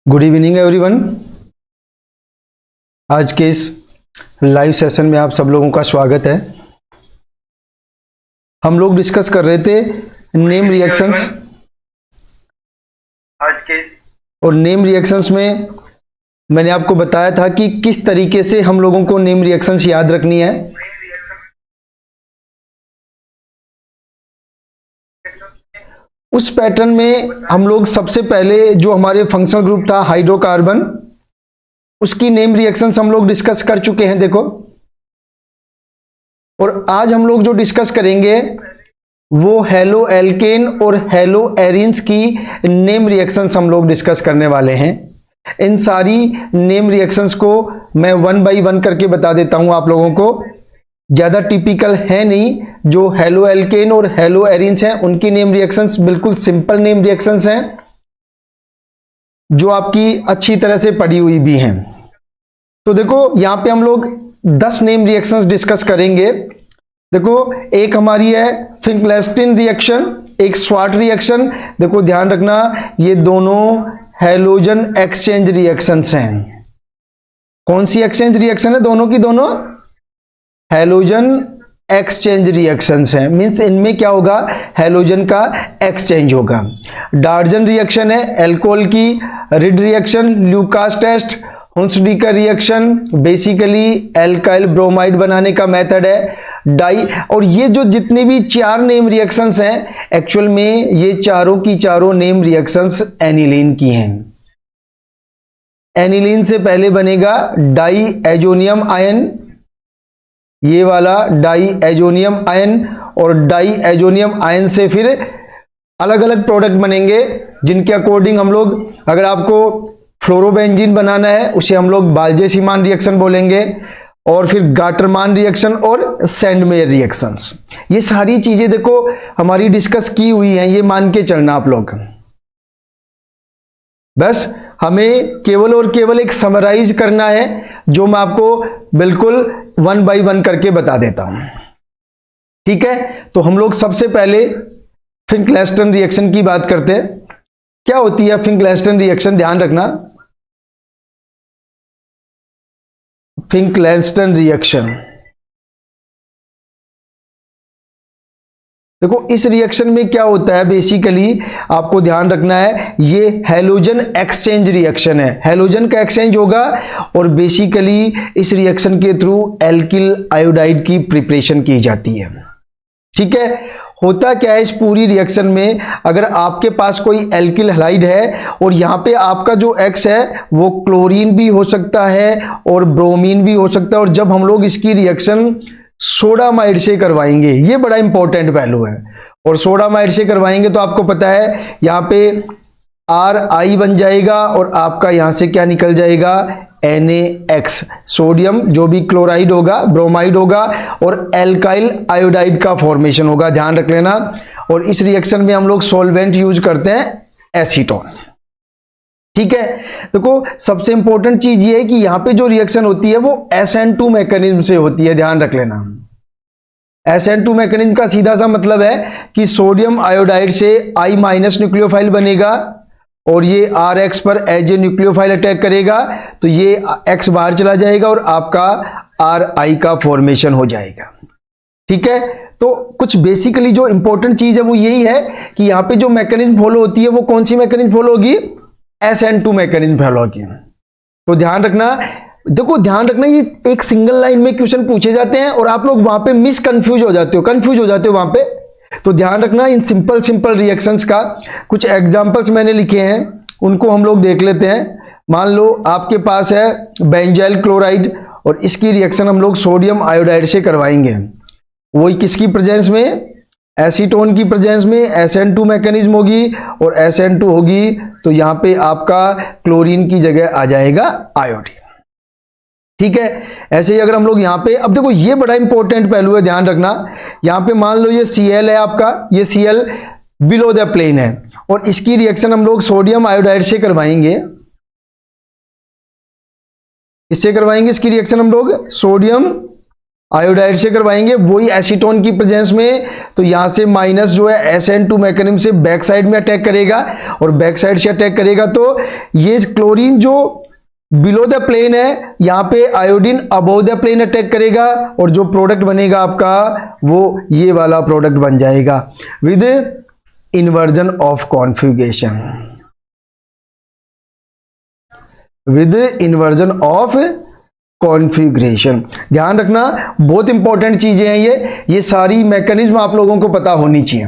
Good evening everyone. आज के इस लाइव सेशन में आप सब लोगों का स्वागत है। हम लोग डिस्कस कर रहे थे नेम रिएक्शंस आज के और नेम रिएक्शंस में मैंने आपको बताया था कि किस तरीके से हम लोगों को नेम रिएक्शंस याद रखनी है। उस पैटर्न में हम लोग सबसे पहले जो हमारे फंक्शनल ग्रुप था हाइड्रोकार्बन, उसकी नेम रिएक्शंस हम लोग डिस्कस कर चुके हैं। देखो, और आज हम लोग जो डिस्कस करेंगे वो हेलो एल्केन और हेलो एरिन्स की नेम रिएक्शंस हम लोग डिस्कस करने वाले हैं। इन सारी नेम रिएक्शंस को मैं वन बाय वन करके बता देता हूं आप लोगों को। ज्यादा टिपिकल है नहीं, जो हेलो एल्केन और हेलो एरिन्स हैं उनकी नेम रिएक्शंस बिल्कुल सिंपल नेम रिएक्शंस हैं जो आपकी अच्छी तरह से पढ़ी हुई भी हैं। तो देखो, यहां पे हम लोग 10 नेम रिएक्शंस डिस्कस करेंगे। देखो, एक हमारी है फिंकलेस्टीन रिएक्शन, एक स्वार्ट रिएक्शन। देखो ध्यान रखना, ये दोनों हैलोजन एक्सचेंज रिएक्शंस हैं। कौन सी एक्सचेंज रिएक्शन है? दोनों की दोनों हैलोजन एक्सचेंज रिएक्शंस हैं। मींस इनमें क्या होगा, हैलोजन का एक्सचेंज होगा। डार्जन रिएक्शन है अल्कोहल की, Reed reaction, Lucas test, Hunsdiecker reaction basically alkyl bromide बनाने का मेथड है। डाई, और ये जो जितने भी 4 नेम रिएक्शंस हैं एक्चुअल में ये चारों की चारों नेम रिएक्शंस एनिलीन की हैं। एनिलीन से पहले बनेगा डाई एजोनियम आयन, ये वाला डाई एजोनियम आयन, और डाई एजोनियम आयन से फिर अलग अलग प्रोडक्ट बनेंगे जिनके अकॉर्डिंग हम लोग, अगर आपको फ्लोरोबेंजीन बनाना है उसे हम लोग बाल्जे-सीमान रिएक्शन बोलेंगे, और फिर गाटरमान रिएक्शन और सैंडमेयर रिएक्शंस। ये सारी चीजें देखो हमारी डिस्कस की हुई हैं, ये मान के चलना आप लोग। बस हमें केवल और केवल एक समराइज करना है जो मैं आपको बिल्कुल वन बाय वन करके बता देता हूं। ठीक है, तो हम लोग सबसे पहले फिंकलेस्टन रिएक्शन की बात करते हैं। क्या होती है फिंकलेस्टन रिएक्शन? ध्यान रखना, फिंकलेस्टन रिएक्शन, देखो इस रिएक्शन में क्या होता है बेसिकली आपको ध्यान रखना है, ये हैलोजन एक्सचेंज रिएक्शन है। हैलोजन का एक्सचेंज होगा और बेसिकली इस रिएक्शन के थ्रू एल्किल आयोडाइड की प्रिपरेशन की जाती है। ठीक है, होता क्या है इस पूरी रिएक्शन में, अगर आपके पास कोई एल्किल हैलाइड है और यहाँ पे आपका जो एक्स है वो क्लोरीन भी हो सकता है और ब्रोमीन भी हो सकता है, और जब हम लोग इसकी रिएक्शन सोडामाइड से करवाएंगे, ये बड़ा इंपॉर्टेंट वैल्यू है, और सोडामाइड से करवाएंगे तो आपको पता है यहाँ पे RI बन जाएगा और आपका यहां से क्या निकल जाएगा, NaX, सोडियम जो भी क्लोराइड होगा, ब्रोमाइड होगा, और एल्काइल आयोडाइड का फॉर्मेशन होगा। ध्यान रख लेना। और इस रिएक्शन में हम लोग सॉल्वेंट यूज करते हैं एसीटोन। ठीक है, देखो सबसे इंपॉर्टेंट चीज ये है कि यहां पे जो रिएक्शन होती है वो SN2 मैकेनिज्म से होती है। ध्यान रख लेना, SN2 मैकेनिज्म का सीधा सा मतलब है कि सोडियम आयोडाइड से I- न्यूक्लियोफाइल बनेगा और ये RX पर एज ए न्यूक्लियोफाइल अटैक करेगा, तो ये X बाहर चला जाएगा और आपका RI का फॉर्मेशन हो जाएगा। ठीक है, तो कुछ बेसिकली जो इंपॉर्टेंट चीज है वो यही है कि यहां पे जो मैकेनिज्म फॉलो होती है वो कौन सी मैकेनिज्म फॉलो होगी, SN2 मैकेनिज्म फॉलो होगी। तो ध्यान रखना, देखो ध्यान रखना, ये एक सिंगल लाइन में क्वेश्चन पूछे जाते हैं और आप लोग वहां पे कंफ्यूज हो जाते हो वहां पे। तो ध्यान रखना, इन सिंपल रिएक्शंस का कुछ एग्जांपल्स मैंने लिखे हैं, उनको हम लोग देख लेते हैं। मान लो आपके पास है बेंजाइल क्लोराइड और इसकी रिएक्शन हम लोग सोडियम आयोडाइड से करवाएंगे। वही किसकी प्रेजेंस में, एसीटोन की प्रेजेंस में SN2 मैकेनिज्म होगी, और SN2 होगी तो यहां पे आपका क्लोरीन की जगह आ जाएगा आयोडीन। ठीक है, ऐसे ही अगर हम लोग यहां पे, अब देखो ये बड़ा इंपॉर्टेंट पहलू है, ध्यान रखना। यहां पे मान लो ये Cl है आपका, ये Cl बिलो द प्लेन है और इसकी रिएक्शन हम लोग सोडियम आयोडाइड से करवाएंगे। इससे करवाएंगे इसकी रिएक्शन हम लोग सोडियम आयोडाइड से करवाएंगे वही एसीटोन की प्रेजेंस में, तो यहां से माइनस जो है SN2 मैकेनिज्म से बैक साइड में अटैक करेगा, और बैक साइड से अटैक करेगा तो ये क्लोरीन जो बिलो द प्लेन है, यहां पे iodine above the plane attack करेगा, और जो प्रोडक्ट बनेगा आपका वो ये वाला प्रोडक्ट बन जाएगा with inversion of configuration, with inversion of configuration. ध्यान रखना, बहुत इंपॉर्टेंट चीजें हैं ये सारी मैकेनिज्म आप लोगों को पता होनी चाहिए।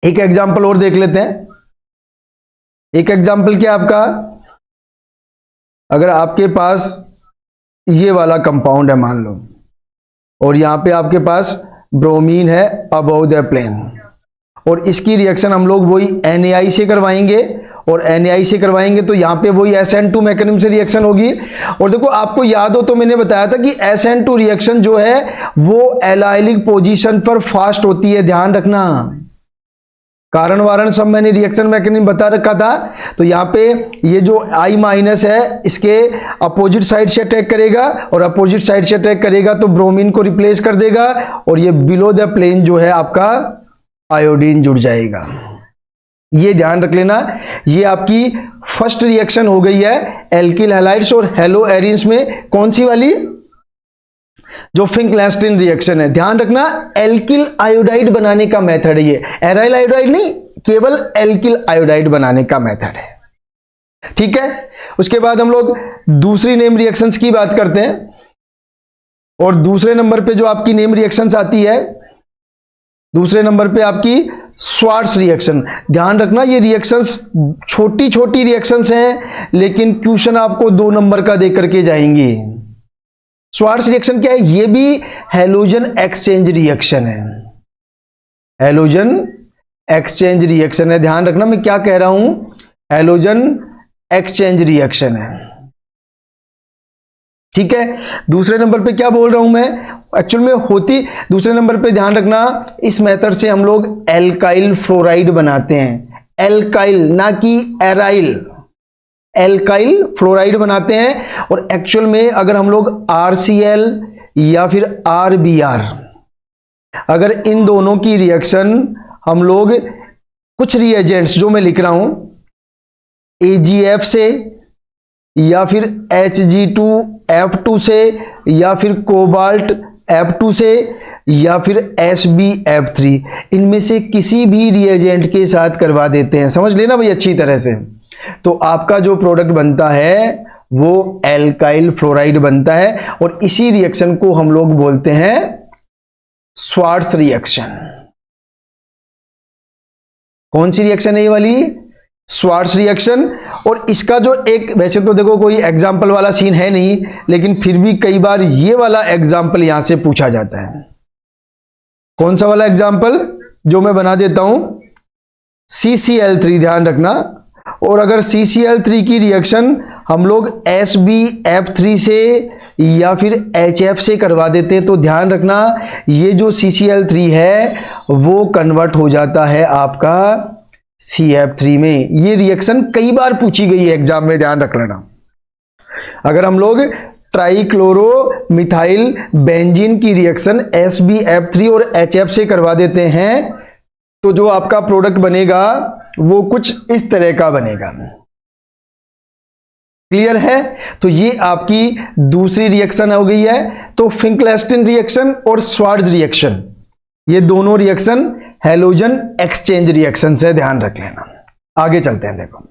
एक एग्जांपल और देख लेते हैं। एक एग्जांपल क्या आपका, अगर आपके पास ये वाला कंपाउंड है मान लो, और यहां पे आपके पास ब्रोमीन है अबव द प्लेन, और इसकी रिएक्शन हम लोग वही NaI से करवाएंगे, और NaI से करवाएंगे तो यहां पे वही SN2 मैकेनिज्म से रिएक्शन होगी। और देखो आपको याद हो तो मैंने बताया था कि SN2 रिएक्शन जो है वो एलाइलिक पोजीशन पर फास्ट होती है, ध्यान रखना। कारण वारण सब मैंने रिएक्शन मैकेनिज्म बता रखा था। तो यहां पे ये जो I माइनस है इसके अपोजिट साइड से अटैक करेगा, और अपोजिट साइड से अटैक करेगा तो ब्रोमीन को रिप्लेस कर देगा, और ये बिलो द प्लेन जो है आपका आयोडीन जुड़ जाएगा। ये ध्यान रख लेना, ये आपकी फर्स्ट रिएक्शन हो गई है एल्किल हैलाइड्स और हेलो एरिन्स में। कौन सी वाली, जो फिंकलेस्टिन रिएक्शन है। ध्यान रखना, एल्किल आयोडाइड बनाने का मेथड है ये, एराइल आयोडाइड नहीं, केवल एल्किल आयोडाइड बनाने का मेथड है, ठीक है। उसके बाद हम लोग दूसरी नेम रिएक्शंस की बात करते हैं, और दूसरे नंबर पे जो आपकी नेम रिएक्शंस आती है, दूसरे नंबर पे आपकी स्वार्ट्स रिएक्शन। ध्यान रखना, ये रिएक्शंस छोटी छोटी रिएक्शंस हैं, लेकिन क्वेश्चन आपको 2 नंबर का देकर के जाएंगे। स्वार्ट्स रिएक्शन क्या है, ये भी हैलोजन एक्सचेंज रिएक्शन है, हैलोजन एक्सचेंज रिएक्शन है। ध्यान रखना मैं क्या कह रहा हूं, हैलोजन एक्सचेंज रिएक्शन है, ठीक है। दूसरे नंबर पे क्या बोल रहा हूं मैं, एक्चुअल में होती दूसरे नंबर पे, ध्यान रखना, इस मेथड से हम लोग एल्काइल फ्लोराइड बनाते हैं, एल्काइल ना कि एराइल, एल्काइल फ्लोराइड बनाते हैं। और एक्चुअल में अगर हम लोग RCl या फिर RBr, अगर इन दोनों की रिएक्शन हम लोग कुछ रिएजेंट्स जो मैं लिख रहा हूं AgF से, या फिर Hg2F2 से, या फिर कोबाल्ट F2 से, या फिर SbF3, इनमें से किसी भी रिएजेंट के साथ करवा देते हैं, समझ लेना भाई अच्छी तरह से, तो आपका जो प्रोडक्ट बनता है वो एल्काइल फ्लोराइड बनता है। और इसी रिएक्शन को हम लोग बोलते हैं स्वार्ट्स रिएक्शन। कौन सी रिएक्शन है ये वाली, स्वार्ट्स रिएक्शन। और इसका जो एक, वैसे तो देखो कोई एग्जाम्पल वाला सीन है नहीं, लेकिन फिर भी कई बार ये वाला एग्जाम्पल यहां से पूछा जाता है। कौन सा वाला एग्जाम्पल, जो मैं बना देता हूं CCl3, ध्यान रखना। और अगर CCl3 की रिएक्शन हम लोग SbF3 से या फिर HF से करवा देते हैं, तो ध्यान रखना ये जो CCl3 है वो कन्वर्ट हो जाता है आपका CF3 में। ये रिएक्शन कई बार पूछी गई है एग्जाम में, ध्यान रख लेना। अगर हम लोग ट्राइक्लोरो मिथाइल बेंजीन की रिएक्शन SbF3 और HF से करवा देते हैं, तो जो आपका प्रोडक्ट बनेगा वो कुछ इस तरह का बनेगा। क्लियर है, तो ये आपकी दूसरी रिएक्शन हो गई है। तो फिंकलेस्टिन रिएक्शन और स्वार्ट्ज रिएक्शन, ये दोनों रिएक्शन हैलोजन एक्सचेंज रिएक्शन से, ध्यान रख लेना। आगे चलते हैं, देखो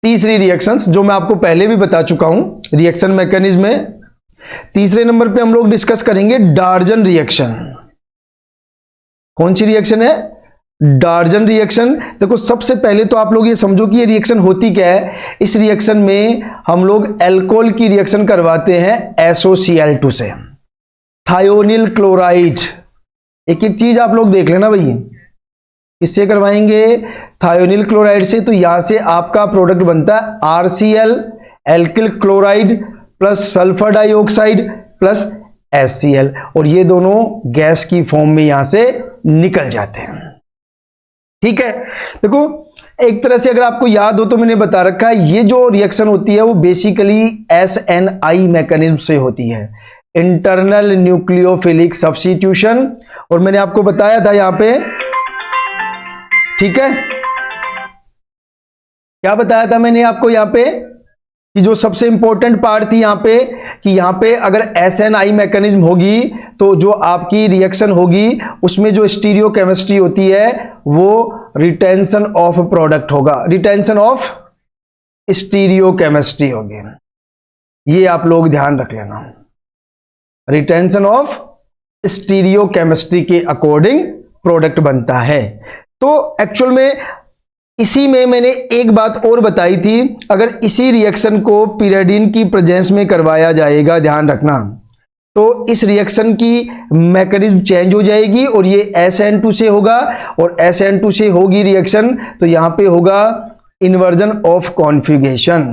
तीसरी रिएक्शंस जो मैं आपको पहले भी बता चुका हूं रिएक्शन मैकेनिज्म में। तीसरे नंबर पे हम लोग डिस्कस करेंगे डार्जन रिएक्शन। कौन सी रिएक्शन है, डार्जन रिएक्शन। देखो सबसे पहले तो आप लोग ये समझो कि ये रिएक्शन होती क्या है। इस रिएक्शन में हम लोग एल्कोहल की रिएक्शन करवाते हैं SOCl2 से, थायोनिल क्लोराइड। एक एक चीज आप लोग देख लेना भाई, किससे करवाएंगे, थायोनिल क्लोराइड से। तो यहां से आपका प्रोडक्ट बनता है RCl alkyl chloride plus sulphur dioxide plus HCl, और ये दोनों गैस की फॉर्म में यहां से निकल जाते हैं, ठीक है। देखो एक तरह से अगर आपको याद हो तो मैंने बता रखा है, ये जो रिएक्शन होती है वो बेसिकली SNI मैकेनिज्म से होती है। इंटरनल न्यूक्लियोफिलिक सब्स्टिट्यूशन, और मैंने आपको बताया था यहां पे, ठीक है, क्या बताया था मैंने आपको यहां पे कि जो सबसे इंपॉर्टेंट पार्ट थी यहां पे कि यहां पे अगर SNI मैकेनिज्म होगी तो जो आपकी रिएक्शन होगी उसमें जो स्टीरियो केमिस्ट्री होती है वो रिटेंशन ऑफ प्रोडक्ट होगा, रिटेंशन ऑफ स्टीरियो केमिस्ट्री होगी। ये आप लोग ध्यान रख लेना, रिटेंशन ऑफ स्टीरियो केमिस्ट्री के अकॉर्डिंग प्रोडक्ट बनता है। तो एक्चुअल में इसी में मैंने एक बात और बताई थी, अगर इसी रिएक्शन को पिरियडिन की प्रेजेंस में करवाया जाएगा, ध्यान रखना, तो इस रिएक्शन की मैकेनिज्म चेंज हो जाएगी और ये SN2 से होगा, और SN2 से होगी रिएक्शन तो यहां पे होगा इन्वर्जन ऑफ कॉन्फ़िगरेशन।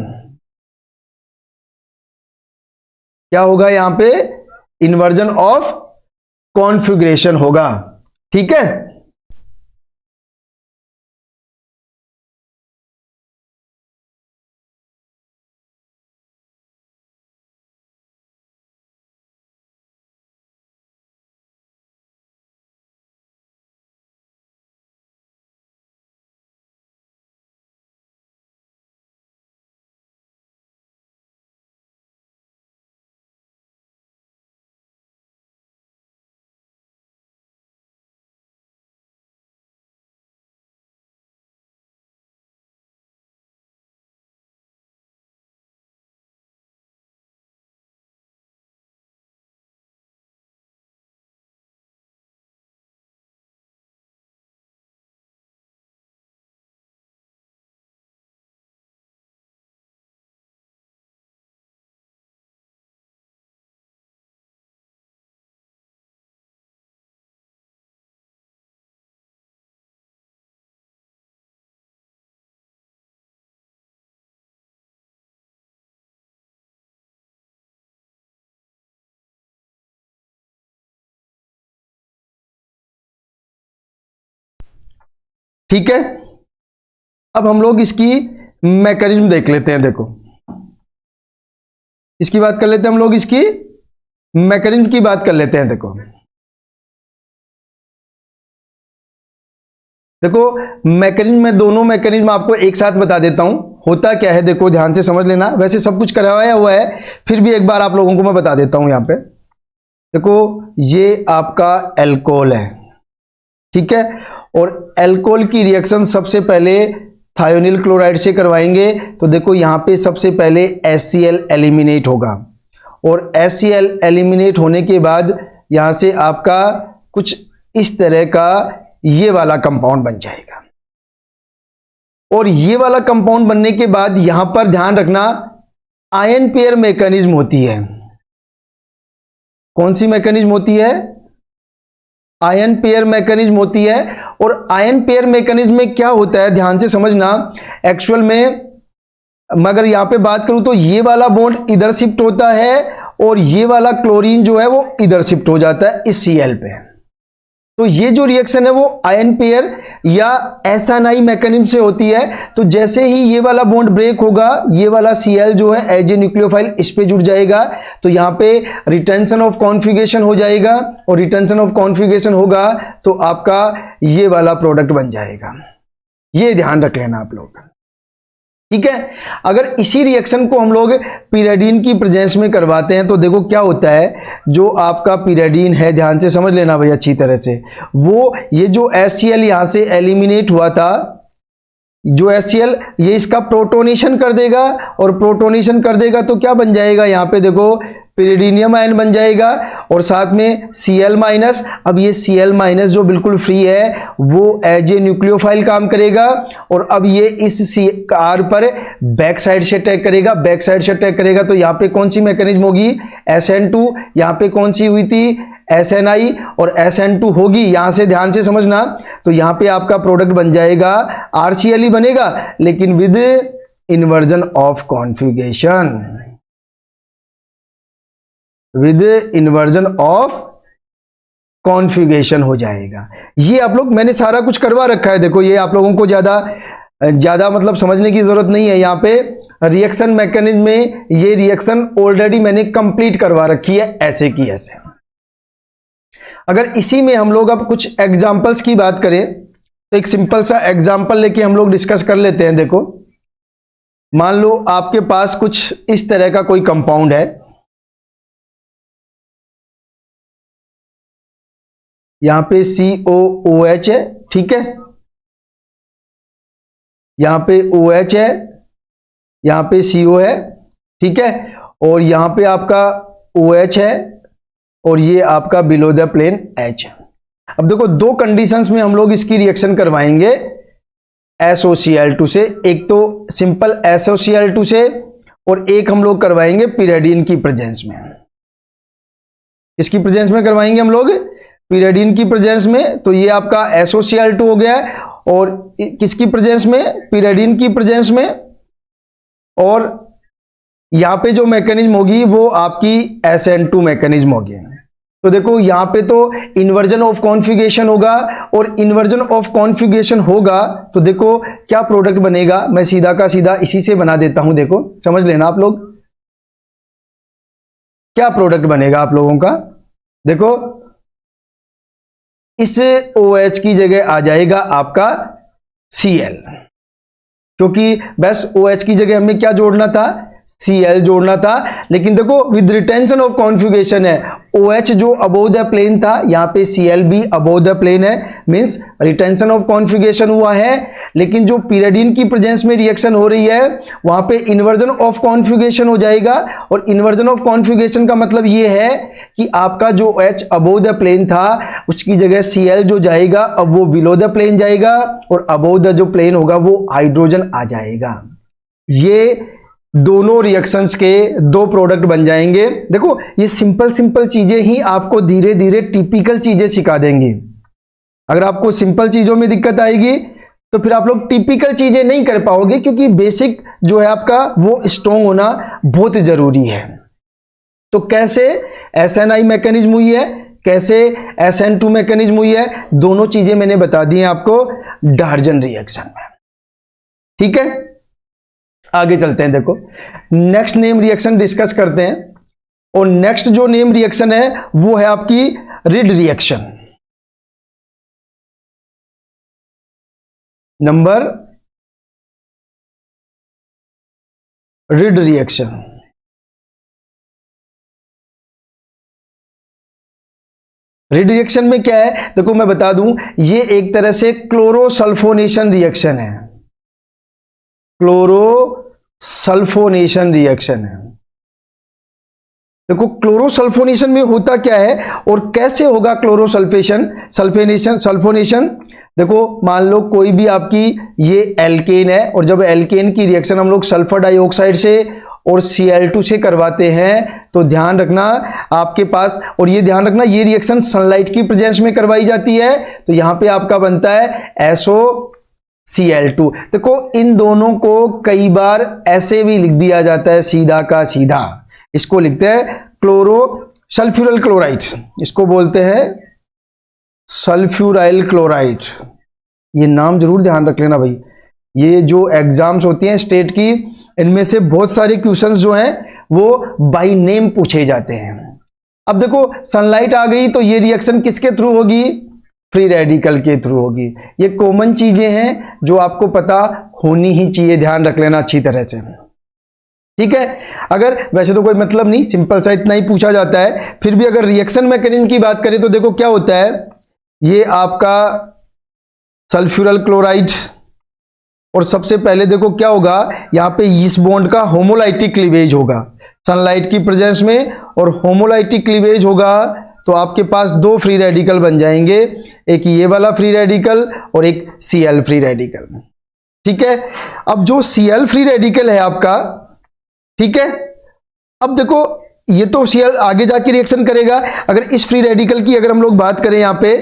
क्या होगा यहां पे? इन्वर्जन ऑफ कॉन्फ़िगरेशन होगा, ठीक है। ठीक है, अब हम लोग इसकी मैकेनिज्म देख लेते हैं। देखो इसकी बात कर लेते हैं हम लोग, इसकी मैकेनिज्म की बात कर लेते हैं। देखो मैकेनिज्म में दोनों मैकेनिज्म आपको एक साथ बता देता हूं, होता क्या है देखो ध्यान से समझ लेना। वैसे सब कुछ करवाया हुआ है, फिर भी एक बार आप लोगों को मैं बता देता हूं। यहां पे देखो ये आपका एल्कोहल है, ठीक है, और एल्कोहल की रिएक्शन सबसे पहले थायोनिल क्लोराइड से करवाएंगे। तो देखो यहां पे सबसे पहले HCl एलिमिनेट होगा, और HCl एलिमिनेट होने के बाद यहां से आपका कुछ इस तरह का ये वाला कंपाउंड बन जाएगा, और ये वाला कंपाउंड बनने के बाद यहां पर ध्यान रखना आयन पेयर मैकेनिज्म होती है। कौन सी मैकेनिज्म होती है? आयन पेयर मैकेनिज्म होती है। और आयन पेयर मैकेनिज्म में क्या होता है ध्यान से समझना। एक्चुअल में मगर यहां पे बात करूं तो ये वाला बॉन्ड इधर शिफ्ट होता है और ये वाला क्लोरीन जो है वो इधर शिफ्ट हो जाता है इस Cl पे। तो ये जो रिएक्शन है वो आयन पेयर या SNI मैकेनिज्म से होती है। तो जैसे ही ये वाला बॉन्ड ब्रेक होगा, ये वाला Cl जो है एज ए न्यूक्लियोफाइल इस पे जुड़ जाएगा, तो यहाँ पे रिटेंशन ऑफ कॉन्फ़िगरेशन हो जाएगा, और रिटेंशन ऑफ कॉन्फ़िगरेशन होगा तो आपका ये वाला प्रोडक्ट बन जाएगा। ये ध्यान रख लेना आप लोग, ठीक है। अगर इसी रिएक्शन को हम लोग पिरियडीन की प्रेजेंस में करवाते हैं तो देखो क्या होता है, जो आपका पिरियडीन है ध्यान से समझ लेना भाई अच्छी तरह से, वो ये जो HCl यहां से एलिमिनेट हुआ था, जो HCl ये इसका प्रोटोनेशन कर देगा, और प्रोटोनेशन कर देगा तो क्या बन जाएगा यहां पे देखो पिरिडीनियम आयन बन जाएगा, और साथ में Cl माइनस। अब ये Cl माइनस जो बिल्कुल फ्री है वो एज ए न्यूक्लियोफाइल काम करेगा, और अब ये इस R पर बैक साइड से अटैक करेगा, बैक साइड से अटैक करेगा। तो यहाँ पे कौन सी मैकेनिज्म होगी? SN2। यहाँ पे कौन सी हुई थी? SNI, और SN2 होगी यहां से ध्यान से समझना। तो यहाँ पे आपका प्रोडक्ट बन जाएगा RCl ही बनेगा, लेकिन with inversion of configuration, with inversion of configuration हो जाएगा। ये आप लोग मैंने सारा कुछ करवा रखा है। देखो ये आप लोगों को ज्यादा मतलब समझने की जरूरत नहीं है। यहाँ पे रिएक्शन मैकेनिज्म में ये रिएक्शन ऑलरेडी मैंने कंप्लीट करवा रखी है, ऐसे की ऐसे। अगर इसी में हम लोग अब कुछ एग्जांपल्स की बात करें तो एक सिंपल सा एग्जांपल लेके हम लोग डिस्कस कर लेते हैं। देखो, मान लो आपके पास कुछ इस तरह का कोई कंपाउंड है, यहां पे COOH है, ठीक है, यहां पे OH है, यहां पे CO है, ठीक है, और यहां पे आपका OH है और ये आपका बिलो द प्लेन H। अब देखो, दो कंडीशंस में हम लोग इसकी रिएक्शन करवाएंगे SOCl2 से, एक तो सिंपल SOCl2 से और एक हम लोग करवाएंगे पिरियडीन की प्रेजेंस में। किसकी प्रेजेंस में करवाएंगे हम लोग? पिरियडीन की प्रेजेंस में। तो ये आपका SOCl2 हो गया है, और किसकी प्रेजेंस में? पिरियडीन की प्रेजेंस में। और यहां पे जो मैकेनिज्म होगी वो आपकी SN2 मैकेनिज्म होगी। तो देखो, यहां पे तो इन्वर्जन ऑफ कॉन्फ़िगरेशन होगा, और इन्वर्जन ऑफ कॉन्फ़िगरेशन होगा तो देखो क्या प्रोडक्ट बनेगा। मैं सीधा का सीधा इसी से बना देता हूं, देखो समझ लेना आप लोग क्या प्रोडक्ट बनेगा आप लोगों का। देखो, इस OH की जगह आ जाएगा आपका Cl, क्योंकि बस OH की जगह हमें क्या जोड़ना था? Cl जोड़ना था। लेकिन देखो, विद रिटेंशन ऑफ कॉन्फ़िगरेशन है, OH जो अबोव द प्लेन था, यहां पे Cl भी अबोव द प्लेन है, मींस रिटेंशन ऑफ कॉन्फ़िगरेशन हुआ है। लेकिन जो पिरियडीन की प्रेजेंस में रिएक्शन हो रही है वहां पे इन्वर्जन ऑफ कॉन्फ़िगरेशन हो जाएगा, और इन्वर्जन ऑफ कॉन्फ़िगरेशन का मतलब ये है कि आपका जो H अबोव द प्लेन था उसकी जगह Cl जो जाएगा अब वो बिलो द प्लेन जाएगा, और अबोव द जो प्लेन होगा वो हाइड्रोजन आ जाएगा। ये दोनों रिएक्शंस के दो प्रोडक्ट बन जाएंगे। देखो, ये सिंपल सिंपल चीजें ही आपको धीरे धीरे टिपिकल चीजें सिखा देंगी। अगर आपको सिंपल चीजों में दिक्कत आएगी तो फिर आप लोग टिपिकल चीजें नहीं कर पाओगे, क्योंकि बेसिक जो है आपका वो स्ट्रॉन्ग होना बहुत जरूरी है। तो कैसे SNI मैकेनिज्म हुई है, कैसे SN2 मैकेनिज्म हुई है, दोनों चीजें मैंने बता दी हैं आपको डार्जन रिएक्शन में, ठीक है। आगे चलते हैं। देखो, नेक्स्ट नेम रिएक्शन डिस्कस करते हैं, और नेक्स्ट जो नेम रिएक्शन है वो है आपकी रिड रिएक्शन। नंबर रिड रिएक्शन। रिड रिएक्शन में क्या है? देखो, मैं बता दूं, ये एक तरह से क्लोरोसल्फोनेशन रिएक्शन है, क्लोरोसल्फोनेशन रिएक्शन है। देखो, क्लोरोसल्फोनेशन में होता क्या है और कैसे होगा सल्फोनेशन। देखो, मान लो कोई भी आपकी ये एल्केन है, और जब एल्केन की रिएक्शन हम लोग सल्फर डाइऑक्साइड से और Cl2 से करवाते हैं तो ध्यान रखना आपके पास, और ये ध्यान रखना ये रिएक्शन सनलाइट की प्रेजेंस में करवाई जाती है, तो यहां पे आपका बनता है SOCl2। देखो, इन दोनों को कई बार ऐसे भी लिख दिया जाता है सीधा का सीधा, इसको लिखते हैं क्लोरो सल्फ्यूरल क्लोराइड, इसको बोलते हैं सल्फ्यूराइल क्लोराइड। ये नाम जरूर ध्यान रख लेना भाई। ये जो एग्जाम्स होती हैं स्टेट की, इनमें से बहुत सारे क्वेश्चंस जो हैं वो बाय नेम पूछे जाते हैं। अब देखो, सनलाइट आ गई तो ये रिएक्शन किसके थ्रू होगी? फ्री रेडिकल के थ्रू होगी। ये कॉमन चीजें हैं जो आपको पता होनी ही चाहिए, ध्यान रख लेना अच्छी तरह से, ठीक है। अगर वैसे तो कोई मतलब नहीं, सिंपल सा इतना ही पूछा जाता है, फिर भी अगर रिएक्शन मैकेनिज्म की बात करें तो देखो क्या होता है, ये आपका सल्फ्यूरल क्लोराइड, और सबसे पहले देखो क्या होगा, यहां पे इस बॉन्ड का होमोलाइटिक क्लीवेज होगा सनलाइट की प्रेजेंस में, और होमोलाइटिक क्लीवेज होगा तो आपके पास दो फ्री रेडिकल बन जाएंगे, एक ये वाला फ्री रेडिकल और एक Cl फ्री रेडिकल, ठीक है। अब जो Cl फ्री रेडिकल है आपका, ठीक है, अब देखो ये तो Cl आगे जाके रिएक्शन करेगा। अगर इस फ्री रेडिकल की अगर हम लोग बात करें यहां पे,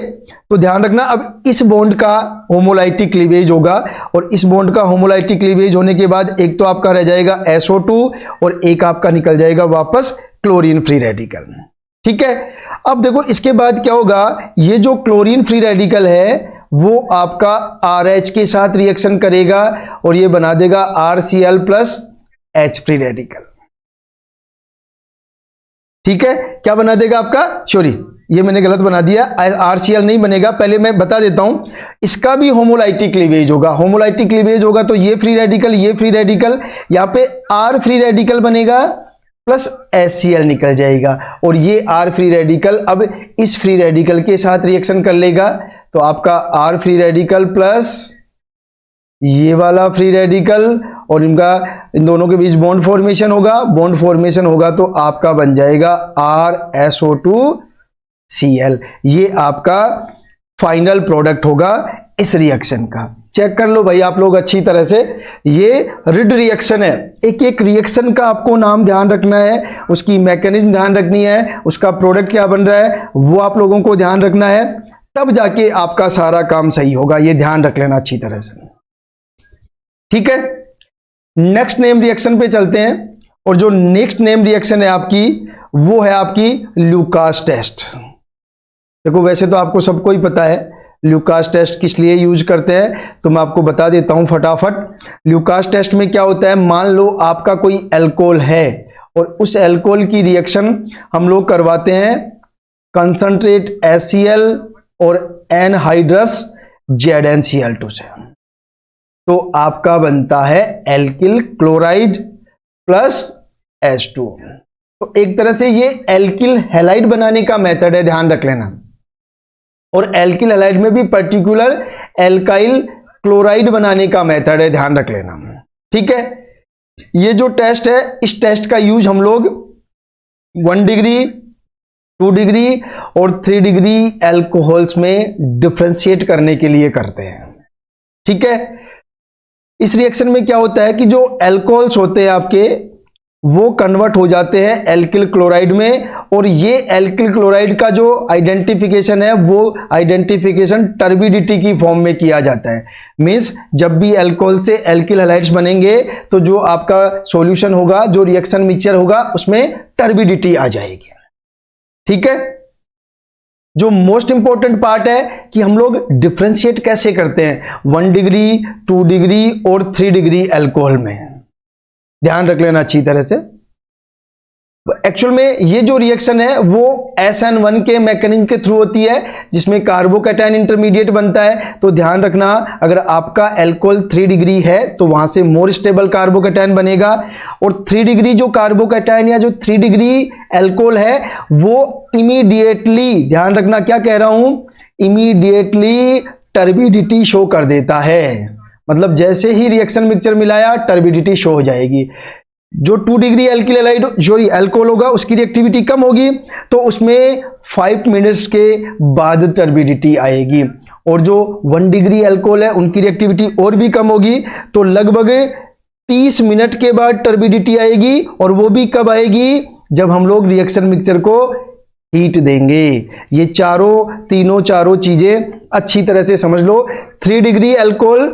तो ध्यान रखना अब इस बॉन्ड का होमोलाइटिक क्लीवेज होगा, और इस बॉन्ड का होमोलाइटिक क्लीवेज होने के बाद एक तो आपका रह जाएगा SO2 और एक आपका निकल जाएगा वापस क्लोरीन फ्री रेडिकल, ठीक है। अब देखो इसके बाद क्या होगा, ये जो क्लोरीन फ्री रेडिकल है वो आपका RH के साथ रिएक्शन करेगा और ये बना देगा RCl plus H free radical. ठीक है, क्या बना देगा आपका, सॉरी ये मैंने गलत बना दिया, RCl नहीं बनेगा, पहले मैं बता देता हूं, इसका भी होमोलाइटिक क्लीवेज होगा। होमोलाइटिक क्लीवेज होगा तो ये फ्री रेडिकल, ये फ्री रेडिकल, यहां पे R फ्री रेडिकल बनेगा प्लस HCl निकल जाएगा, और ये R फ्री रेडिकल अब इस फ्री रेडिकल के साथ रिएक्शन कर लेगा, तो आपका R फ्री रेडिकल प्लस ये वाला फ्री रेडिकल, और इन दोनों के बीच बॉन्ड फॉर्मेशन होगा, बॉन्ड फॉर्मेशन होगा तो आपका बन जाएगा RSO2Cl। ये आपका फाइनल प्रोडक्ट होगा इस रिएक्शन का। चेक कर लो भाई आप लोग अच्छी तरह से, ये रिड रिएक्शन है। एक एक रिएक्शन का आपको नाम ध्यान रखना है, उसकी मैकेनिज्म ध्यान रखनी है, उसका प्रोडक्ट क्या बन रहा है वो आप लोगों को ध्यान रखना है, तब जाके आपका सारा काम सही होगा। ये ध्यान रख लेना अच्छी तरह से, ठीक है। नेक्स्ट नेम रिएक्शन पे चलते हैं, और जो नेक्स्ट नेम रिएक्शन है आपकी वो है आपकी ल्यूकास टेस्ट। देखो वैसे तो आपको सबको ही पता है ल्यूकास टेस्ट किस लिए यूज करते हैं, तो मैं आपको बता देता हूं फटाफट। ल्यूकास टेस्ट में क्या होता है, मान लो आपका कोई अल्कोहल है और उस अल्कोहल की रिएक्शन हम लोग करवाते हैं कंसंट्रेट HCl और एनहाइड्रस ZnCl2 से, तो आपका बनता है एल्किल क्लोराइड प्लस H2। तो एक तरह से ये एल्किल हैलाइड बनाने का मेथड है, ध्यान रख लेना। और एल्किल हैलाइड में भी पर्टिकुलर एल्काइल क्लोराइड बनाने का मेथड है, ध्यान रख लेना, ठीक है। ये जो टेस्ट है, इस टेस्ट का यूज हम लोग 1 डिग्री 2 डिग्री और 3 डिग्री एल्कोहल्स में डिफरेंशिएट करने के लिए करते हैं, ठीक है। इस रिएक्शन में क्या होता है कि जो एल्कोहल्स होते हैं आपके वो कन्वर्ट हो जाते हैं एल्किल क्लोराइड में, और ये एल्किल क्लोराइड का जो आइडेंटिफिकेशन है वो आइडेंटिफिकेशन टर्बिडिटी की फॉर्म में किया जाता है। मींस जब भी अल्कोहल से एल्किल हैलाइड्स बनेंगे तो जो आपका सॉल्यूशन होगा, जो रिएक्शन मिक्सचर होगा, उसमें टर्बिडिटी आ जाएगी, ठीक है। जो मोस्ट इंपॉर्टेंट पार्ट है कि हम लोग डिफरेंशिएट कैसे करते हैं 1 डिग्री 2 डिग्री और 3 डिग्री अल्कोहल में, ध्यान रख लेना अच्छी तरह से। एक्चुअल में ये जो रिएक्शन है वो SN1 के मैकेनिज्म के थ्रू होती है, जिसमें कार्बोकैटायन इंटरमीडिएट बनता है। तो ध्यान रखना, अगर आपका अल्कोहल 3 डिग्री है तो वहां से मोर स्टेबल कार्बोकैटायन बनेगा, और 3 डिग्री जो कार्बोकैटायन या जो 3 डिग्री अल्कोहल है वो इमीडिएटली, ध्यान रखना क्या कह रहा हूं, इमीडिएटली टर्बिडिटी शो कर देता है। मतलब जैसे ही रिएक्शन मिक्सचर मिलाया टर्बिडिटी शो हो जाएगी। जो 2 डिग्री एल्किल हैलाइड अल्कोहल होगा उसकी रिएक्टिविटी कम होगी, तो उसमें 5 मिनट्स के बाद टर्बिडिटी आएगी, और जो 1 डिग्री अल्कोहल है उनकी रिएक्टिविटी और भी कम होगी, तो लगभग 30 मिनट के बाद टर्बिडिटी आएगी। और वो भी कब आएगी, जब हम लोग रिएक्शन मिक्सचर को हीट देंगे। ये तीनों चारों चीजें अच्छी तरह से समझ लो। 3 डिग्री अल्कोहल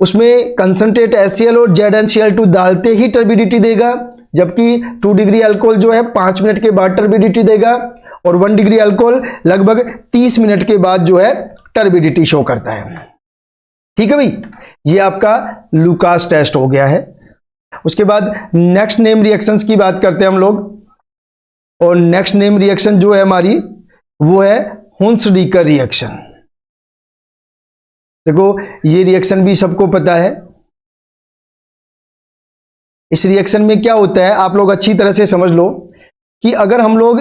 उसमें कंसंट्रेट HCl और ZnCl2 डालते ही टर्बिडिटी देगा, जबकि 2 डिग्री अल्कोहल जो है 5 मिनट के बाद टर्बिडिटी देगा, और 1 डिग्री अल्कोहल लगभग 30 मिनट के बाद जो है टर्बिडिटी शो करता है, ठीक है भाई। ये आपका लुकास टेस्ट हो गया है। उसके बाद नेक्स्ट नेम रिएक्शंस की बात करते हैं हम लोग, और नेक्स्ट नेम रिएक्शन जो है हमारी वो है हुन्स-डीकर रिएक्शन। देखो ये रिएक्शन भी सबको पता है। इस रिएक्शन में क्या होता है आप लोग अच्छी तरह से समझ लो कि अगर हम लोग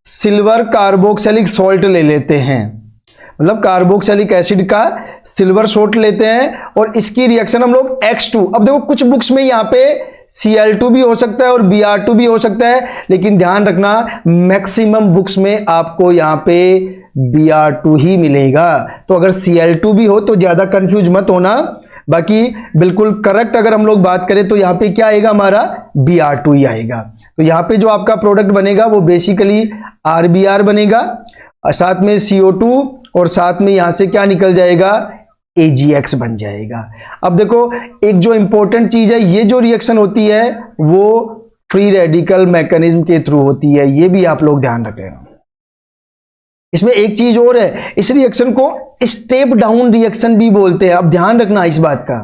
सिल्वर कार्बोक्सिलिक सॉल्ट ले लेते हैं, मतलब कार्बोक्सिलिक एसिड का सिल्वर सॉल्ट लेते हैं, और इसकी रिएक्शन हम लोग X2, अब देखो कुछ बुक्स में यहां पे Cl2 भी हो सकता है और Br2 भी हो सकता है, लेकिन ध्यान रखना मैक्सिमम बुक्स में आपको यहां पे Br2 ही मिलेगा। तो अगर Cl2 भी हो तो ज्यादा कंफ्यूज मत होना, बाकी बिल्कुल करेक्ट अगर हम लोग बात करें तो यहां पे क्या आएगा, हमारा Br2 ही आएगा। तो यहां पे जो आपका प्रोडक्ट बनेगा वो बेसिकली RBr बनेगा, साथ में CO2, और साथ में यहां से क्या निकल जाएगा, AgX बन जाएगा। अब देखो एक जो इंपॉर्टेंट चीज है, ये जो रिएक्शन होती है वो फ्री रेडिकल मैकेनिज्म के थ्रू होती है, ये भी आप लोग ध्यान रखें। इसमें एक चीज और है, इस रिएक्शन को स्टेप डाउन रिएक्शन भी बोलते हैं। अब ध्यान रखना इस बात का,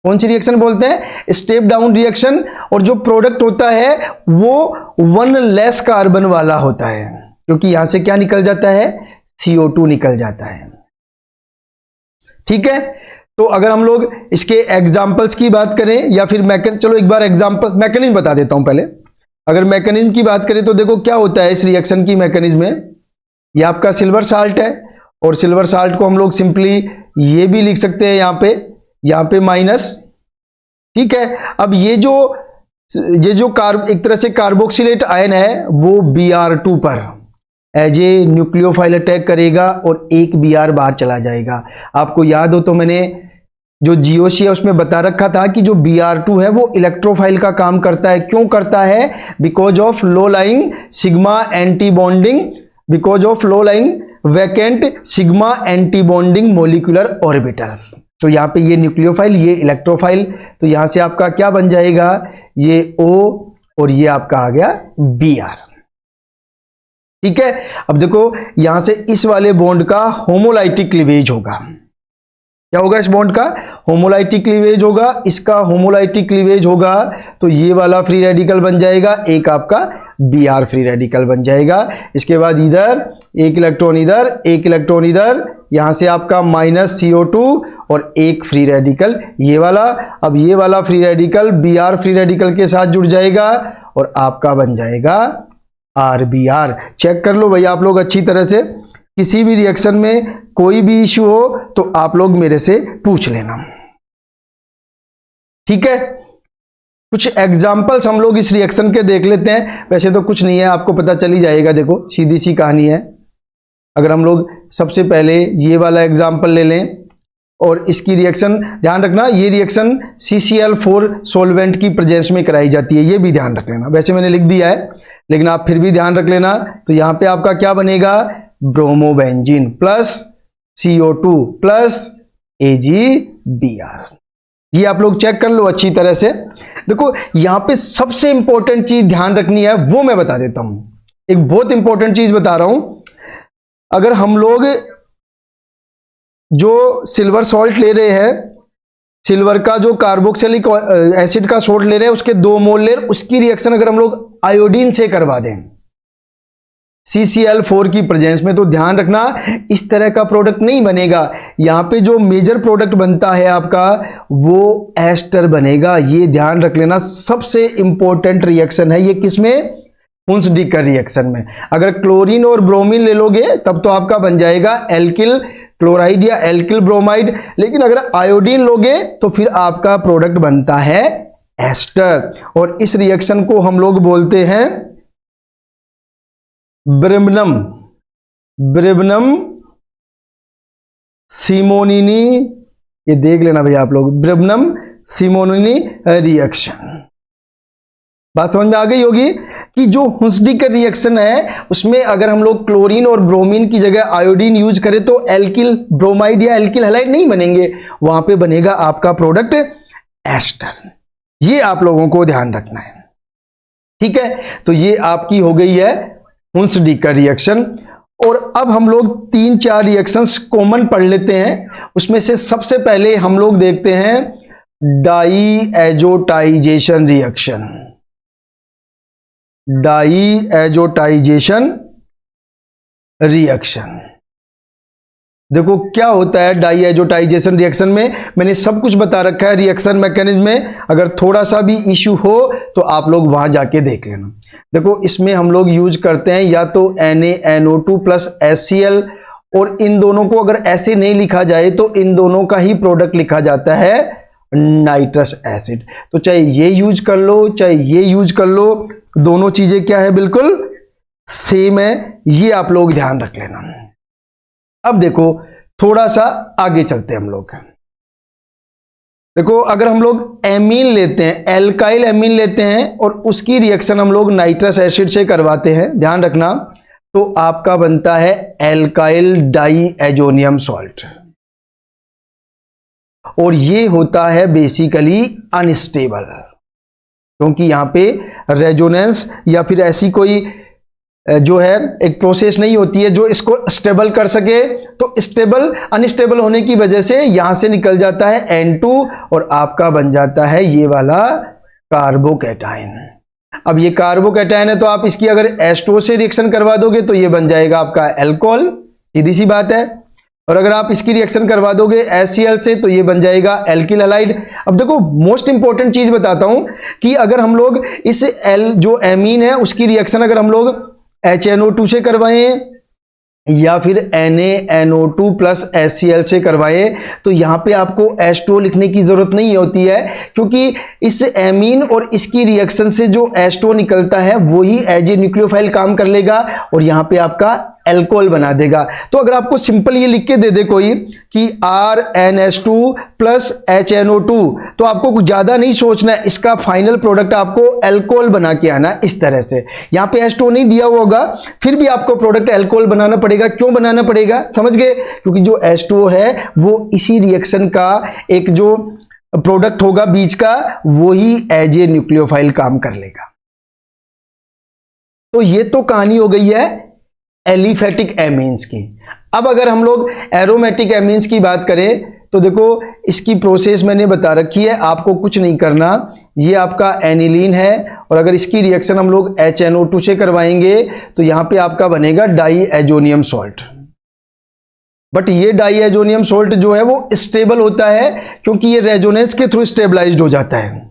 कौन सी रिएक्शन बोलते हैं? Step down reaction. और जो प्रोडक्ट होता है वो 1 लेस कार्बन वाला होता है, क्योंकि यहां से क्या निकल जाता है? CO2 निकल जाता है। ठीक है, तो अगर हम लोग इसके एग्जाम्पल्स की बात करें या फिर चलो एक बार एग्जाम्पल मैकेनिज्म बता देता हूं पहले। अगर मैकेनिज्म की बात करें तो देखो क्या होता है इस रिएक्शन की मैकेनिज्म में। ये आपका सिल्वर साल्ट है, और सिल्वर साल्ट को हम लोग सिंपली ये भी लिख सकते हैं यहाँ पे माइनस। ठीक है, अब ये जो एक तरह से कार्बोक्सिलेट आयन है वो Br2 पर एज ए न्यूक्लियोफाइल अटैक करेगा और एक Br बाहर चला जाएगा। आपको याद हो तो मैंने जो GOC है उसमें बता रखा था कि जो Br2 है वो इलेक्ट्रोफाइल का काम करता है। क्यों करता है? Because of low lying sigma anti bonding, because of low lying vacant sigma anti bonding molecular orbitals. तो यहाँ पे ये न्यूक्लियोफाइल, ये इलेक्ट्रोफाइल, तो यहां से आपका क्या बन जाएगा? ये O और ये आपका आ गया Br। ठीक है, अब देखो यहां से इस वाले बॉन्ड का होमोलाइटिक क्लीवेज होगा। क्या होगा? इस बॉन्ड का होमोलाइटिक क्लीवेज होगा, इसका होमोलाइटिक क्लीवेज होगा, तो ये वाला फ्री रेडिकल बन जाएगा, एक आपका Br फ्री रेडिकल बन जाएगा। इसके बाद इधर एक इलेक्ट्रॉन इधर, एक इलेक्ट्रॉन इधर, यहां से आपका माइनस CO2 और एक फ्री रेडिकल ये वाला। अब ये वाला free radical Br free radical के साथ जुड़ जाएगा और आपका बन जाएगा RBr। चेक कर लो भाई आप लोग अच्छी तरह से, किसी भी रिएक्शन में कोई भी इश्यू हो तो आप लोग मेरे से पूछ लेना। ठीक है, कुछ एग्जाम्पल्स हम लोग इस रिएक्शन के देख लेते हैं। वैसे तो कुछ नहीं है, आपको पता चल ही जाएगा, देखो सीधी सी कहानी है। अगर हम लोग सबसे पहले ये वाला एग्जाम्पल ले लें और इसकी रिएक्शन, ध्यान रखना ये रिएक्शन CCl4 सॉल्वेंट की प्रेजेंस में कराई जाती है, ये भी ध्यान रख लेना। वैसे मैंने लिख दिया है लेकिन आप फिर भी ध्यान रख लेना। तो यहां पे आपका क्या बनेगा? Bromobenzene plus CO2 plus AgBr। ये आप लोग चेक कर लो अच्छी तरह से। देखो यहां पे सबसे इंपॉर्टेंट चीज ध्यान रखनी है, वो मैं बता देता हूं। एक बहुत इंपॉर्टेंट चीज बता रहा हूं। अगर हम लोग जो सिल्वर सॉल्ट ले रहे हैं, सिल्वर का जो कार्बोक्सिलिक एसिड का सॉल्ट ले रहे हैं, उसके 2 मोल लेर, उसकी रिएक्शन अगर हम लोग आयोडीन से करवा दें CCl4 की प्रेजेंस में, तो ध्यान रखना इस तरह का प्रोडक्ट नहीं बनेगा। यहां पे जो मेजर प्रोडक्ट बनता है आपका वो एस्टर बनेगा। ये ध्यान रख लेना, सबसे इंपॉर्टेंट रिएक्शन है ये। किसमें? हुंस-डिकर रिएक्शन में। अगर क्लोरीन और ब्रोमीन ले लोगे तब तो आपका बन जाएगा एल्किल क्लोराइड या एल्किल ब्रोमाइड, लेकिन अगर आयोडीन लोगे तो फिर आपका प्रोडक्ट बनता है एस्टर। और इस रिएक्शन को हम लोग बोलते हैं ब्रिब्नम सिमोनिनी। ये देख लेना भैया आप लोग, ब्रिब्नम सिमोनिनी रिएक्शन। बात समझ में आ गई होगी कि जो हुंस-डिकर रिएक्शन है उसमें अगर हम लोग क्लोरीन और ब्रोमीन की जगह आयोडीन यूज करें तो एल्किल ब्रोमाइड या एल्किल हैलाइड नहीं बनेंगे, वहां पे बनेगा आपका प्रोडक्ट एस्टर। ये आप लोगों को ध्यान रखना है। ठीक है, तो ये आपकी हो गई है हुंस-डिकर रिएक्शन। और अब हम लोग 3-4 रिएक्शंस कॉमन पढ़ लेते हैं। उसमें से सबसे पहले हम लोग देखते हैं डाईएजोटाइजेशन रिएक्शन। डाईएजोटाइजेशन रिएक्शन, देखो क्या होता है डाईएजोटाइजेशन रिएक्शन में। मैंने सब कुछ बता रखा है रिएक्शन मैकेनिज्म में, अगर थोड़ा सा भी इश्यू हो तो आप लोग वहां जाके देख लेना। देखो इसमें हम लोग यूज करते हैं या तो NaNO2 प्लस HCl, और इन दोनों को अगर ऐसे नहीं लिखा जाए तो इन दोनों का ही प्रोडक्ट लिखा जाता है नाइट्रस एसिड। तो चाहे ये यूज कर लो चाहे ये यूज कर लो, दोनों चीजें क्या है? बिल्कुल सेम है। ये आप लोग ध्यान रख लेना। अब देखो थोड़ा सा आगे चलते हैं हम लोग। देखो अगर हम लोग एमीन लेते हैं, एल्काइल एमीन लेते हैं और उसकी रिएक्शन हम लोग नाइट्रस एसिड से करवाते हैं, ध्यान रखना, तो आपका बनता है एल्काइल डाईएजोनियम सॉल्ट। और ये होता है बेसिकली अनस्टेबल, क्योंकि यहां पे रेजोनेंस या फिर ऐसी कोई जो है एक प्रोसेस नहीं होती है जो इसको स्टेबल कर सके, तो स्टेबल अनस्टेबल होने की वजह से यहां से निकल जाता है N2 और आपका बन जाता है ये वाला कार्बोकैटायन। अब ये कार्बोकैटायन है तो आप इसकी अगर H2O से रिएक्शन करवा दोगे तो ये बन जाएगा आपका एल्कोहल, सीधी सी बात है। और अगर आप इसकी रिएक्शन करवा दोगे HCl से तो ये बन जाएगा एल्किल हैलाइड। अब देखो मोस्ट इंपॉर्टेंट चीज बताता हूं कि अगर हम लोग इस एल जो एमीन है उसकी रिएक्शन अगर हम लोग HNO2 से करवाएं या फिर NaNO2 प्लस HCl से करवाएं तो यहां पे आपको H2O लिखने की जरूरत नहीं होती है, क्योंकि इस एमीन और इसकी रिएक्शन से जो H2O निकलता है वही एज ए न्यूक्लियोफाइल काम कर लेगा और यहां पे आपका एल्कोहल बना देगा। तो अगर आपको सिंपल ये लिख के दे दे कोई कि RNH2 प्लस HNO2 तो आपको कुछ ज्यादा नहीं सोचना है, इसका फाइनल प्रोडक्ट आपको एल्कोहल बना के आना इस तरह से। यहां पे H2O नहीं दिया हुआ होगा फिर भी आपको प्रोडक्ट एल्कोहल बनाना पड़ेगा। क्यों बनाना पड़ेगा समझ गए? क्योंकि जो H2O है वो इसी रिएक्शन का एक जो प्रोडक्ट होगा बीच का वही एज ए न्यूक्लियोफाइल काम कर लेगा। तो ये तो कहानी हो गई है एलिफेटिक एमीन्स की। अब अगर हम लोग एरोमेटिक एमीन्स की बात करें तो देखो इसकी प्रोसेस मैंने बता रखी है, आपको कुछ नहीं करना। ये आपका एनिलीन है और अगर इसकी रिएक्शन हम लोग HNO2 से करवाएंगे तो यहां पे आपका बनेगा डाईएजोनियम सॉल्ट। बट ये डाईएजोनियम सॉल्ट जो है वो स्टेबल होता है क्योंकि ये रेजोनेंस के थ्रू स्टेबलाइज्ड हो जाता है।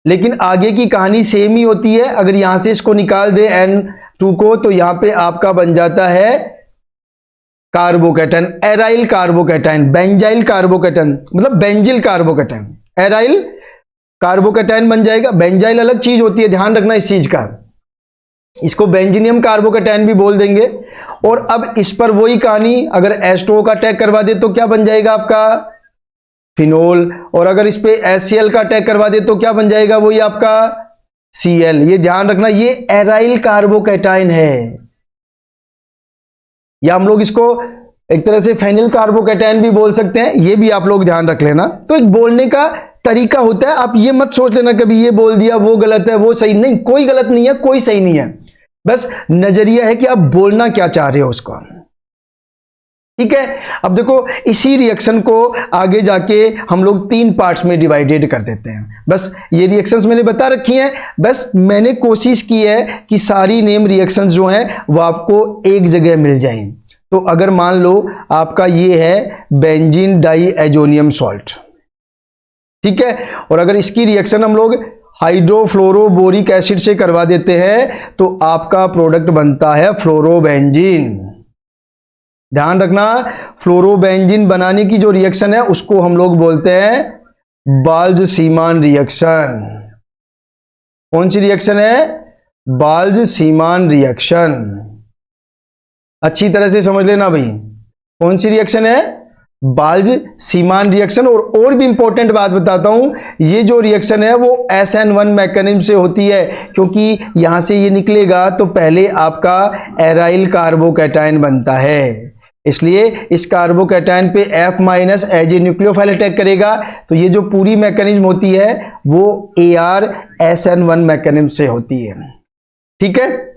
लेकिन आगे की कहानी सेम ही होती है। अगर यहां से इसको निकाल दे N2 को तो यहां पे आपका बन जाता है carbocation, aryl carbocation, benzyl carbocation मतलब बेंजिल कार्बोकैटायन, एराइल कार्बोकैटायन बन जाएगा। बेंजाइल अलग चीज होती है, ध्यान रखना इस चीज का। इसको बेंजीनियम कार्बोकैटायन भी बोल देंगे। और अब इस पर वही कहानी, अगर H2O का अटैक करवा दे तो क्या बन जाएगा आपका फिनोल, और अगर इस पे HCl का अटैक करवा दे तो क्या बन जाएगा वही आपका Cl। ये ध्यान रखना, ये एराइल कार्बोकैटायन है, या हम लोग इसको एक तरह से फेनिल कार्बोकैटायन भी बोल सकते हैं, ये भी आप लोग ध्यान रख लेना। तो एक बोलने का तरीका होता है, आप ये मत सोच लेना कभी ये बोल दिया वो गलत है वो सही नहीं, कोई गलत नहीं है कोई सही नहीं है, बस नजरिया है कि आप बोलना क्या चाह रहे हो उसको, ठीक है। अब देखो इसी रिएक्शन को आगे जाके हम लोग 3 पार्ट्स में डिवाइडेड कर देते हैं। बस ये रिएक्शंस मैंने बता रखी हैं, बस मैंने कोशिश की है कि सारी नेम रिएक्शंस जो हैं वो आपको एक जगह मिल जाएं। तो अगर मान लो आपका ये है बेंजीन डाईएजोनियम सॉल्ट, ठीक है, और अगर इसकी रिएक्शन हम लोग हाइड्रोफ्लोरोबोरिक एसिड से करवा देते हैं तो आपका प्रोडक्ट बनता है फ्लोरोबेंजीन। ध्यान रखना, फ्लोरोबेंजीन बनाने की जो रिएक्शन है उसको हम लोग बोलते हैं बाल्ज-सीमान रिएक्शन। कौन सी रिएक्शन है? बाल्ज-सीमान रिएक्शन। अच्छी तरह से समझ लेना भाई, कौन सी रिएक्शन है? बाल्ज-सीमान रिएक्शन। और भी इंपॉर्टेंट बात बताता हूं, ये जो रिएक्शन है वो SN1 मैकेनिज्म से होती है, क्योंकि यहां से ये निकलेगा तो पहले आपका एराइल कार्बोकैटायन बनता है, इसलिए इस कार्बोकैटायन पे F- as a nucleophile attack करेगा। तो ये जो पूरी मैकेनिज्म होती है वो AR-SN1 मैकेनिज्म से होती है, ठीक है।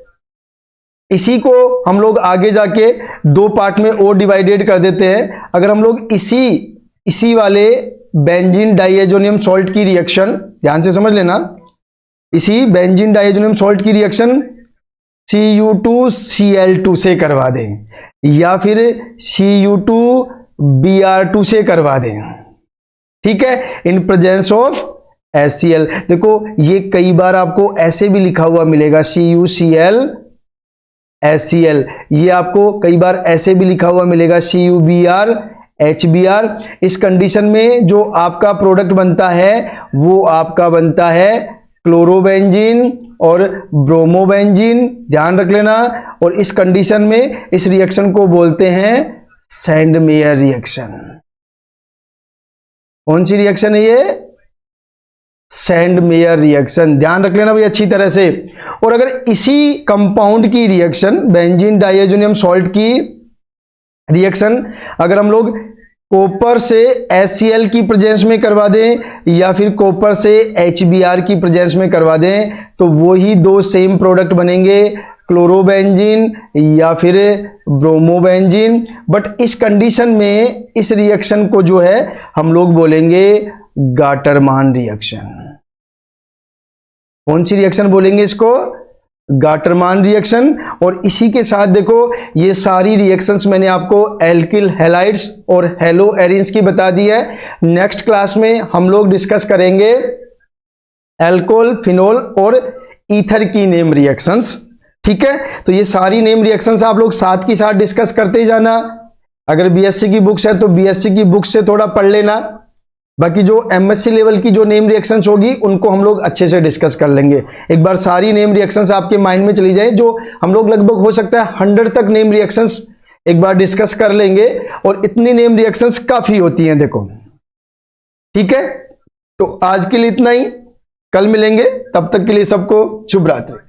इसी को हम लोग आगे जाके 2 पार्ट में और डिवाइडेड कर देते हैं। अगर हम लोग इसी वाले बेंजीन डाईएजोनियम सॉल्ट की रिएक्शन ध्यान से समझ लेना, इसी बेंजीन डाईएजोनियम सॉल्ट की रिएक्शन Cu2Cl2 से करवा दें या फिर Cu2Br2 से करवा दें, ठीक है, इन प्रेजेंस ऑफ HCl। देखो ये कई बार आपको ऐसे भी लिखा हुआ मिलेगा CuCl HCl, ये आपको कई बार ऐसे भी लिखा हुआ मिलेगा CuBr HBr। इस कंडीशन में जो आपका प्रोडक्ट बनता है वो आपका बनता है क्लोरोबेंजीन और ब्रोमोबेंजीन, ध्यान रख लेना। और इस कंडीशन में इस रिएक्शन को बोलते हैं सैंडमेयर रिएक्शन। कौन सी रिएक्शन है ये? सैंडमेयर रिएक्शन, ध्यान रख लेना भाई अच्छी तरह से। और अगर इसी कंपाउंड की रिएक्शन बेंजीन डाईएजोनियम सॉल्ट की रिएक्शन अगर हम लोग कॉपर से HCl की प्रेजेंस में करवा दें या फिर कॉपर से HBr की प्रेजेंस में करवा दें तो वो ही 2 सेम प्रोडक्ट बनेंगे, क्लोरोबेंजीन या फिर ब्रोमोबेंजीन, बट इस कंडीशन में इस रिएक्शन को जो है हम लोग बोलेंगे गाटरमान रिएक्शन। कौन सी रिएक्शन बोलेंगे इसको? Gattermann reaction. और इसी के साथ देखो ये सारी रिएक्शंस मैंने आपको एल्किल हैलाइड्स और हेलो एरिन्स की बता दी है। नेक्स्ट क्लास में हम लोग डिस्कस करेंगे एल्कोहल, फिनोल और ईथर की नेम रिएक्शंस। ठीक है, तो ये सारी नेम रिएक्शंस आप लोग साथ की साथ डिस्कस करते ही जाना। अगर बीएससी की बुक्स है तो बीएससी की बुक्स से थोड़ा पढ़ लेना, बाकी जो एमएससी लेवल की जो नेम रिएक्शंस होगी उनको हम लोग अच्छे से डिस्कस कर लेंगे। एक बार सारी नेम रिएक्शंस आपके माइंड में चली जाए, जो हम लोग लगभग हो सकता है 100 तक नेम रिएक्शंस एक बार डिस्कस कर लेंगे, और इतनी नेम रिएक्शंस काफी होती हैं देखो। ठीक है, तो आज के लिए इतना ही, कल मिलेंगे, तब तक के लिए सबको शुभ रात्रि।